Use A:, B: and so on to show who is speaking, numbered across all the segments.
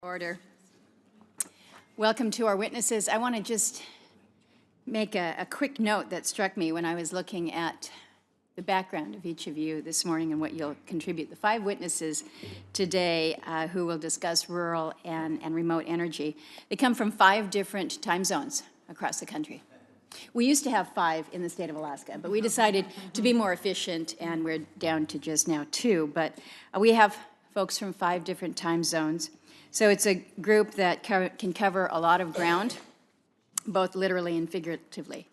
A: Order. Welcome to our witnesses. I want to just make a quick note that struck me when I was looking at the background of each of you this morning and what you'll contribute. The 5 witnesses today who will discuss rural and remote energy, they come from 5 different time zones across the country. We used to have 5 in the state of Alaska, but we decided to be more efficient, and we're down to just now 2. But we have folks from 5 different time zones. So it's a group that can cover a lot of ground, both literally and figuratively.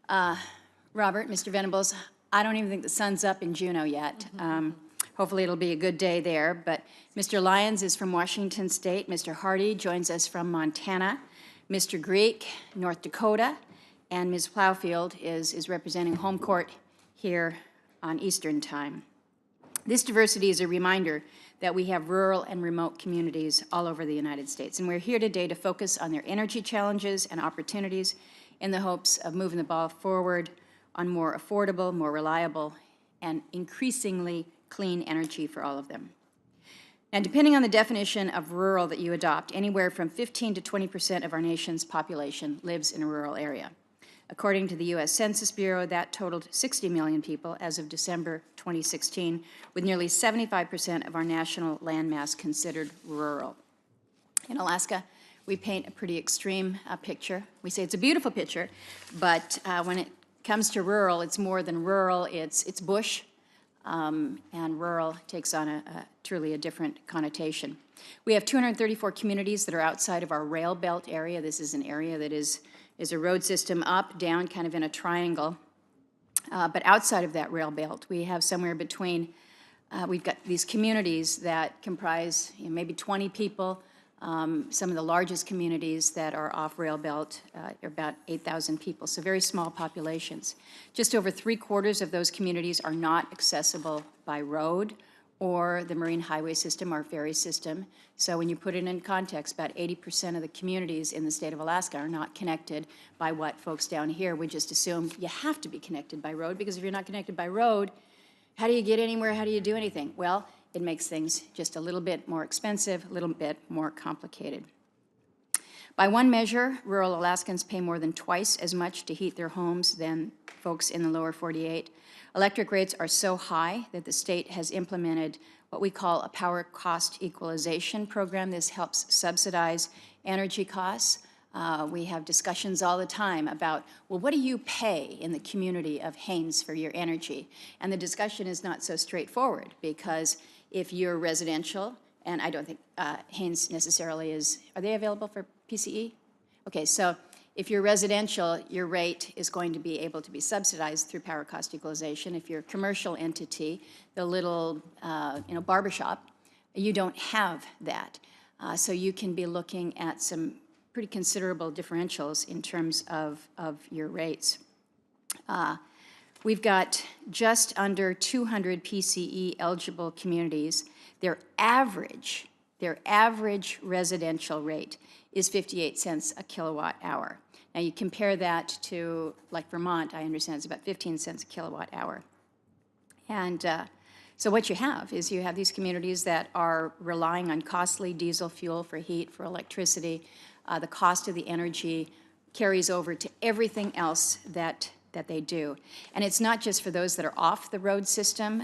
A: Robert, Mr. Venables, I don't even think the sun's up in Juneau yet. Hopefully it'll be a good day there. But Mr. Lyons is from Washington State. Mr. Hardy joins us from Montana. Mr. Greek, North Dakota. And Ms. Plowfield is representing home court here on Eastern Time. This diversity is a reminder that we have rural and remote communities all over the United States. And we're here today to focus on their energy challenges and opportunities in the hopes of moving the ball forward on more affordable, more reliable, and increasingly clean energy for all of them. Now, depending on the definition of rural that you adopt, anywhere from 15 to 20% of our nation's population lives in a rural area. According to the U.S. Census Bureau, that totaled 60 million people as of December 2016, with nearly 75% of our national landmass considered rural. In Alaska, we paint a pretty extreme picture. We say it's a beautiful picture, but when it comes to rural, it's more than rural, it's bush, and rural takes on truly a different connotation. We have 234 communities that are outside of our rail belt area. This is an area that is a road system up, down, kind of in a triangle. But outside of that rail belt, we have somewhere between, we've got these communities that comprise maybe 20 people. Some of the largest communities that are off rail belt are about 8,000 people, so very small populations. Just over 3/4 of those communities are not accessible by road or the marine highway system or ferry system. So when you put it in context, about 80% of the communities in the state of Alaska are not connected by what folks down here would just assume you have to be connected by road, because if you're not connected by road, how do you get anywhere? How do you do anything? Well, it makes things just a little bit more expensive, a little bit more complicated. By one measure, rural Alaskans pay more than twice as much to heat their homes than folks in the lower 48. Electric rates are so high that the state has implemented what we call a power cost equalization program. This helps subsidize energy costs. We have discussions all the time about, well, what do you pay in the community of Haines for your energy? And the discussion is not so straightforward, because if you're residential, and I don't think Haines necessarily is, are they available for PCE? Okay, so if you're residential, your rate is going to be able to be subsidized through power cost equalization. If you're a commercial entity, the little barbershop, you don't have that. So you can be looking at some pretty considerable differentials in terms of your rates. We've got just under 200 PCE eligible communities. Their average residential rate is 58 cents a kilowatt hour. Now you compare that to, like Vermont, I understand it's about 15 cents a kilowatt hour. And so what you have is you have these communities that are relying on costly diesel fuel for heat, for electricity. The cost of the energy carries over to everything else that they do. And it's not just for those that are off the road system.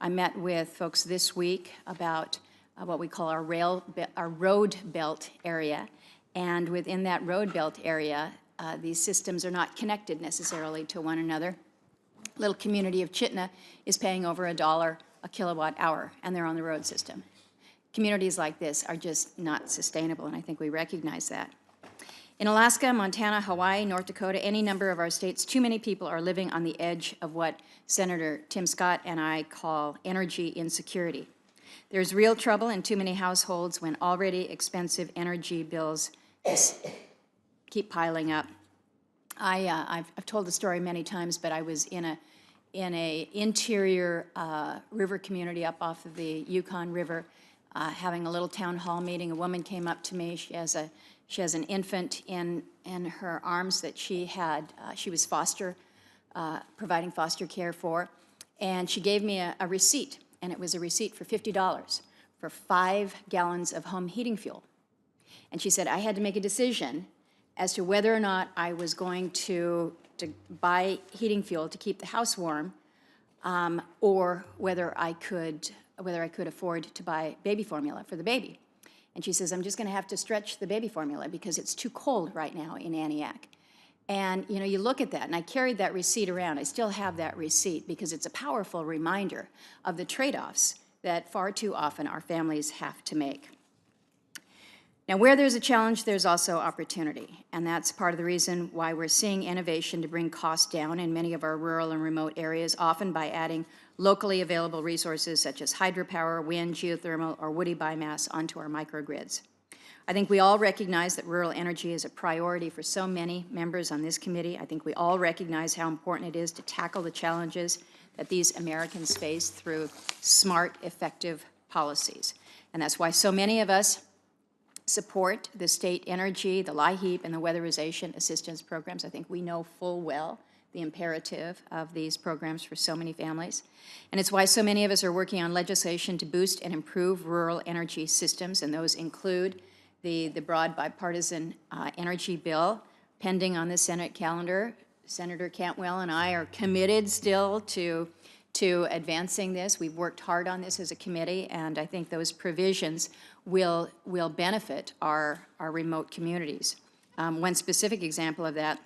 A: I met with folks this week about what we call our road belt area. And within that road belt area, these systems are not connected necessarily to one another. Little community of Chitna is paying over $1 a kilowatt hour, and they're on the road system. Communities like this are just not sustainable, and I think we recognize that. In Alaska, Montana, Hawaii, North Dakota, any number of our states, too many people are living on the edge of what Senator Tim Scott and I call energy insecurity. There's real trouble in too many households when already expensive energy bills keep piling up. I've told the story many times, but I was in a interior river community up off of the Yukon River, having a little town hall meeting. A woman came up to me. She has an infant in her arms that she was providing foster care for, and she gave me a receipt, and it was a receipt for $50 for 5 gallons of home heating fuel. And she said, I had to make a decision as to whether or not I was going to buy heating fuel to keep the house warm, or whether I could afford to buy baby formula for the baby. And she says, I'm just going to have to stretch the baby formula because it's too cold right now in Antioch. And you know, you look at that, and I carried that receipt around. I still have that receipt because it's a powerful reminder of the trade-offs that far too often our families have to make. Now, where there's a challenge, there's also opportunity, and that's part of the reason why we're seeing innovation to bring costs down in many of our rural and remote areas, often by adding locally available resources such as hydropower, wind, geothermal, or woody biomass onto our microgrids. I think we all recognize that rural energy is a priority for so many members on this committee. I think we all recognize how important it is to tackle the challenges that these Americans face through smart, effective policies. And that's why so many of us support the state energy, the LIHEAP, and the weatherization assistance programs. I think we know full well the imperative of these programs for so many families. And it's why so many of us are working on legislation to boost and improve rural energy systems, and those include the broad bipartisan energy bill pending on the Senate calendar. Senator Cantwell and I are committed still to advancing this. We've worked hard on this as a committee, and I think those provisions will benefit our remote communities. One specific example of that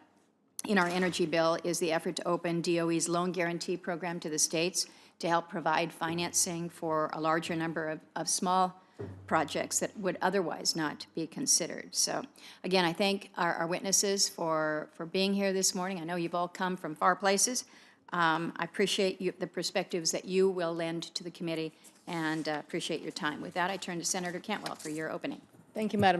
A: in our energy bill is the effort to open DOE's loan guarantee program to the states to help provide financing for a larger number of small projects that would otherwise not be considered. So again, I thank our witnesses for being here this morning. I know you've all come from far places. I appreciate the perspectives that you will lend to the committee, and appreciate your time. With that, I turn to Senator Cantwell for your opening.
B: Thank you, Madam